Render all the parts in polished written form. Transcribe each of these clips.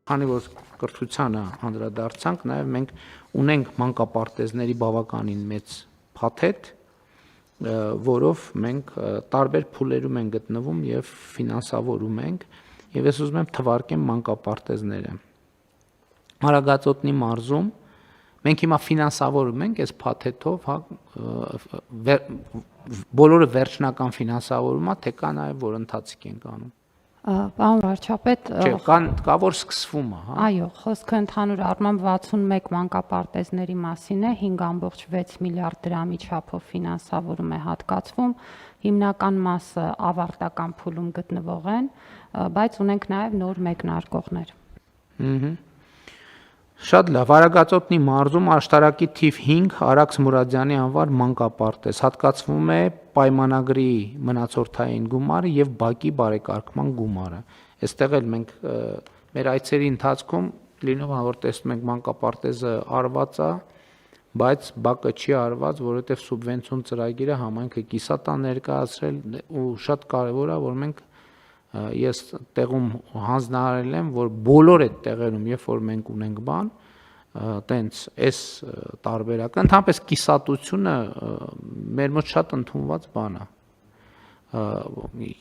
Քանի որ կրթությանը անդրադարձանք, նաև մենք ունենք մանկապարտեզների բավականին մեծ փաթեթ, որով մենք տարբեր փուլերում ենք գտնվում եւ ֆինանսավորում ենք, եւ ես ուզում եմ թվարկեմ մանկապարտեզները։ Արագածոտնի մարզում մենք հիմա ֆինանսավորում ենք այս փաթեթով, բոլորը վերջնական ֆինանսավորումա, թե կա նաև որ ընթացիկ ենք անում։ Պարոն վարչապետ, կա որ սկսվում է, հա։ Այո, խոսքը ընդհանուր առմամբ 61 մանկապարտեզների մասին է, 5.6 միլիարդ դրամի չափով ֆինանսավորում է հատկացվում, հիմնական մասը ավարտական փուլում գտնվող են, բայց ունենք նաև նոր մեկնարկողներ։ Շատ լավ, Արագածոտնի մարզում աշտարակի թիվ 5 Արաքս Մուրադյանի անվար մանկապարտեզ հատկացվում է պայմանագրի մնացորդային գումարը եւ բակի բարեկարգման գումարը։ Այստեղ էլ մենք մեր այցերի ընթացքում լինում է որ տեսնում ենք մանկապարտեզը արված է, բայց բակը չի արված, որովհետեւ սուբվենցիոն ծրագիրը համայնքը կիսատ է ներկայացրել ու շատ կարեւոր է որ մենք ես տեղում հանձնարարել եմ, որ բոլոր այդ տեղերում, երբ որ մենք ունենք բան, տենց այս տարբերակը, ընդհանրապես կիսատությունը մեր մոտ շատ ընդունված բան է։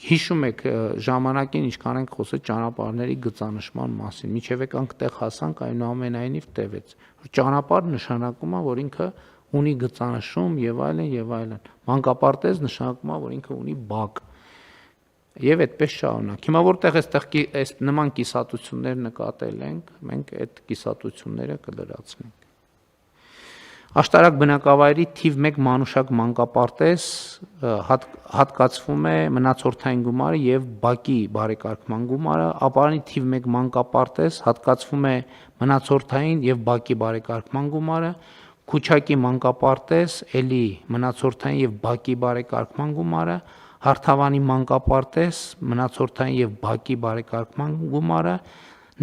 Հիշում եք ժամանակին ինչքան ենք խոսել ճանապարհների գծանշման մասին, միջև եկանք տեղ հասանք, այնուամենայնիվ տևեց։ Ճանապարհ նշանակում է, որ ինքը ունի գծանշում եւ այլն։ Մանկապարտեզ նշանակում է, որ ինքը ունի բակ։ Եվ այդպես շարունակ։ Հիմա որտեղ այս նման կիսատություններ նկատել ենք, մենք այդ կիսատությունները կլրացնենք։ Աշտարակ բնակավայրի թիվ 1 մանուշակ մանկապարտեզ հատկացվում է մնացորդային գումարը եւ բակի բարեկարգման գումարը, ապարանի թիվ 1 մանկապարտեզ հատկացվում է մնացորդային եւ բակի բարեկարգման գումարը, Քուչակի մանկապարտեզ էլի մնացորդային եւ բակի բարեկարգման գումարը, Հարթավանի մանկապարտեզ մնացորդային եւ բակի բարեկարգման գումարը,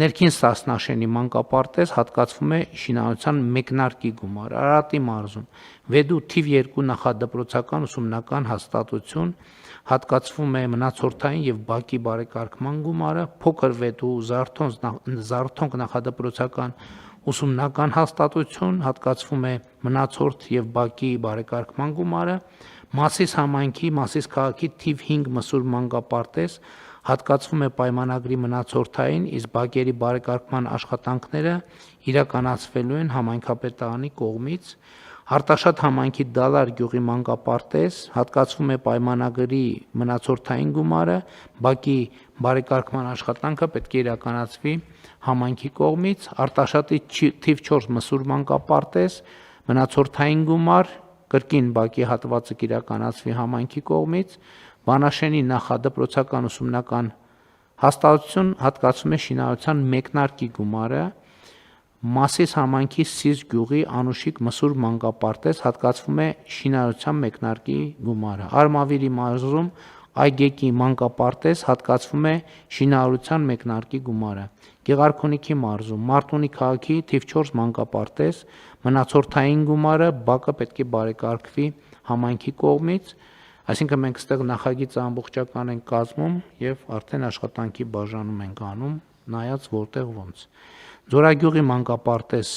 Ներքին Սասնաշենի մանկապարտեզ հատկացվում է շինարարության մեկնարկի գումարը, Արարատի մարզում Վեդու թիվ 2 նախադպրոցական ուսումնական հաստատություն հատկացվում է մնացորդային եւ բակի բարեկարգման գումարը, Փոքր Վեդու Զարթոնք նախադպրոցական ուսումնական հաստատություն հատկացվում է մնացորդ եւ բակի բարեկարգման գումարը, Մասիս համայնքի, Մասիս քաղաքի թիվ 5 մսուր մանկապարտեզ հատկացվում է պայմանագրի մնացորդային, իսկ բակերի բարեկարգման աշխատանքները իրականացվելու են համայնքապետարանի կողմից, Արտաշատ համայնքի Դալար գյուղի մանկապարտեզ հատկացվում է պայմանագրի մնացորդային գումարը, բակի բարեկարգման աշխատանքը պետք է իրականացվի համայնքի կողմից, Արտաշատի թիվ 4 մսուր մանկապարտեզ մնացորդային գումար կրկին բակի հատվածը կիրականացվի համայնքի կողմից, Բանաշենի նախադպրոցական ուսումնական հաստատություն հատկացվում է շինարարության մեկնարկի գումարը, Մասիս համայնքի Սիրճ գյուղի Անուշիկ մսուր մանկապարտեզ հատկացվում է շինարարության մեկնարկի գումարը, Արմավիրի մարզում Այգեկի մանկապարտեզ հատկացվում է շինարարության մեկնարկի գումարը, Գեղարքունիքի մարզում Մարտունի քաղաքի թիվ 4 մանկապարտեզ մնացորդային գումարը բակը պետք է բարեկարգվի համայնքի կողմից, այսինքն մենք այստեղ նախագիծը ամբողջական ենք կազմում եւ արդեն աշխատանքի բաժանում ենք անում, նայած որտեղ ոնց։ Ձորագյուղի մանկապարտեզ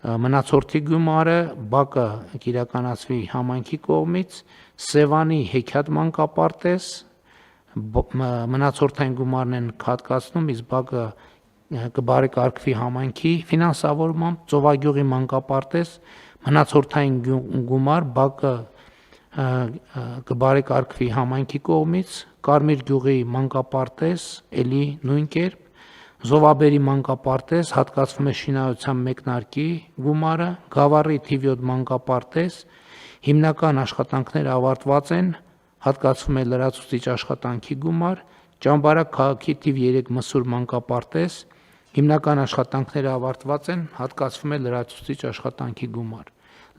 մնացորդի գումարը բակը կիրականացվի համայնքի կողմից, Սևանի հեքիաթ մանկապարտեզ մնացորդային գումարն են հատկացնում, իսկ բակը կբարեկարգվի համայնքի ֆինանսավորմամբ, Ծովագյուղի մանկապարտեզ մնացորդային գումար բակը կբարեկարգվի համայնքի կողմից, Կարմիր գյուղի մանկապարտեզ էլի նույն կերպ, Զովաբերի մանկապարտեզ հատկացվում է շինարարության մեկնարկի գումարը, Գավառի թիվ 7 մանկապարտեզ հիմնական աշխատանքները ավարտված են, հատկացվում է լրացուցիչ աշխատանքի գումար, Ճամբարակ քաղաքի թիվ 3 մսուր մանկապարտեզ հիմնական աշխատանքները ավարտված են, հատկացվում է լրացուցիչ աշխատանքի գումար,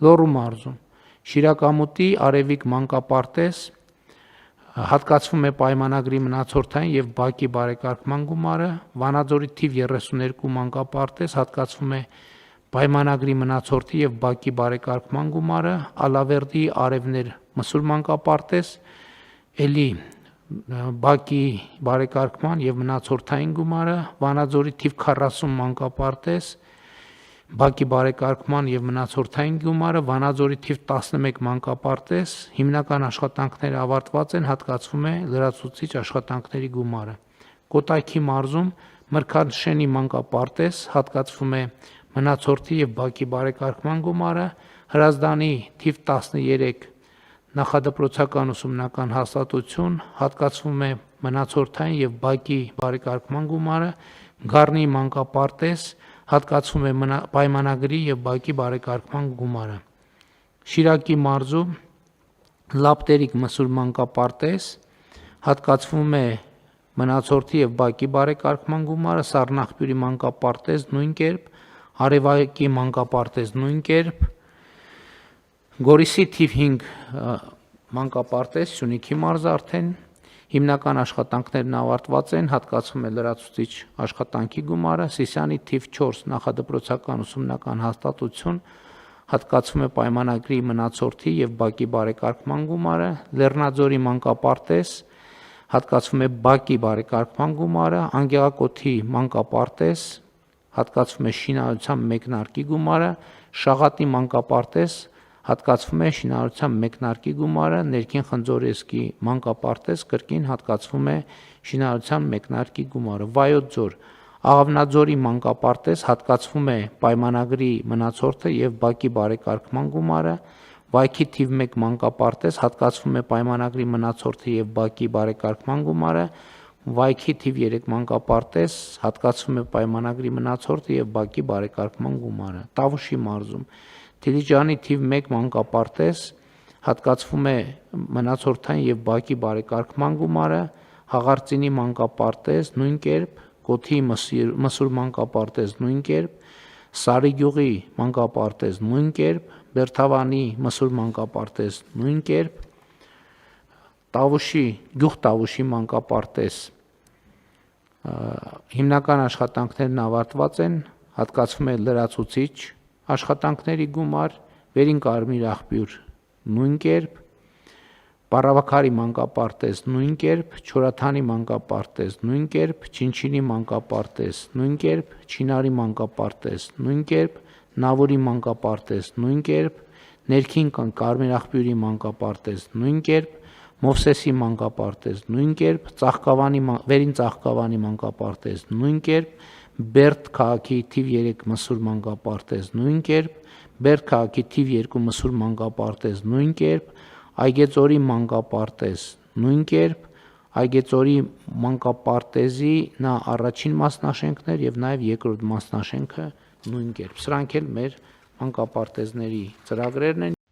Լոռու մարզում Շիրակամուտի Արևիկ մանկապարտեզ հատկացվում է պայմանագրի մնացորդային եւ բակի բարեկարգման գումարը, Վանաձորի թիվ 32 մանկապարտեզ հատկացվում է պայմանագրի մնացորդի եւ բակի բարեկարգման գումարը, Ալավերդի Արևներ մսուր մանկապարտեզ էլի Բակի բարեկարգման եւ մնացորդային գումարը, Վանաձորի թիվ 40 մանկապարտեզ, Բակի բարեկարգման եւ մնացորդային գումարը, Վանաձորի թիվ 11 մանկապարտեզ, հիմնական աշխատանքները ավարտված են, հատկացվում է լրացուցիչ աշխատանքների գումարը։ Կոտայքի մարզում Մրգաշենի մանկապարտեզ, հատկացվում է մնացորդի եւ Բակի բարեկարգման գումարը, Հրազդանի թիվ 13 նախադպրոցական ուսումնական հաստատություն, հատկացվում է մնացորդային եւ Բակի բարեկարգման գումարը, Գառնի մանկապարտեզ, հատկացվում է պայմանագրի եւ Բակի բարեկարգման գումարը։ Շիրակի մարզում Լապտերիկ մսուր մանկապարտեզ, հատկացվում է մնացորդի եւ Բակի բարեկարգման գումարը, Սառնախպյուրի մանկապարտեզ նույն կերպ, Արևակի մանկապարտեզ նույն կերպ, Գորիսի թիվ 5 մանկապարտեզ, Սյունիքի մարզը արդեն հիմնական աշխատանքներն ավարտված են, հատկացվում է լրացուցիչ աշխատանքի գումարը, Սիսիանի թիվ 4 նախադպրոցական ուսումնական հաստատություն, հատկացվում է պայմանագրի մնացորդի եւ Բակի բարեկարգման գումարը, Լեռնաձորի մանկապարտեզ, հատկացվում է Բակի բարեկարգման գումարը, Անգեղակոթի մանկապարտեզ, հատկացվում է շինարարության մեկնարկի գումարը, Շաղատի մանկապարտեզ, հատկացվում է շինարարության մեկնարկի գումարը, Ներքին Խնձորեսկի մանկապարտեզ, կրկին հատկացվում է շինարարության մեկնարկի գումարը, Վայոց ձոր Աղավնաձորի մանկապարտեզ, հատկացվում է պայմանագրի մնացորդը եւ Բակի բարեկարգման գումարը, Վայքի թիվ 1 մանկապարտեզ, հատկացվում է պայմանագրի մնացորդը եւ Բակի բարեկարգման գումարը, Վայքի թիվ 3 մանկապարտեզ, հատկացվում է պայմանագրի մնացորդը եւ Բակի բարեկարգման գումարը։ Տավուշի մարզում Դիլիջանի թիվ 1 մանկապարտեզ, հատկացվում է մնացորդային եւ Բակի բարեկարգման գումարը, Հաղարծինի մանկապարտեզ նույն կերպ, Կոթի մսուր մանկապարտեզ նույն կերպ, Սարիգյուղի մանկապարտեզ նույն կերպ, Բերթավանի մսուր մանկապարտեզ նույն կերպ, Գյուղ Տավուշի մանկապարտեզ հիմնական աշխատանքներն ավարտված են, հատկացվում է լրացուցիչ աշխատանքների գումար, Վերին Կարմիր աղբյուր նույն կերպ, Պառավաքարի մանկապարտեզ նույն կերպ, Չորաթանի մանկապարտեզ նույն կերպ, Չինչինի մանկապարտեզ նույն կերպ, Չինարի մանկապարտեզ նույն կերպ, Նավուրի մանկապարտեզ նույն կերպ, Ներքին Կարմիր աղբյուրի մանկապարտեզ նույն կերպ, Մովսեսի մանկապարտեզ նույն կերպ, Վերին Ծաղկավանի մանկապարտեզ նույն կերպ, Բերդ քաղաքի թիվ 3 մսուր մանկապարտեզ նույն կերպ, Բերդ քաղաքի թիվ 2 մսուր մանկապարտեզ նույն կերպ, Այգեծորի մանկապարտեզ նույն կերպ, Այգեծորի մանկապարտեզի նա առաջին մասնաշենքներ եւ նաեւ երկրորդ մասնաշենքը նույն կերպ։ Սրանք էլ մեր մանկապարտեզների ծրագրերն են։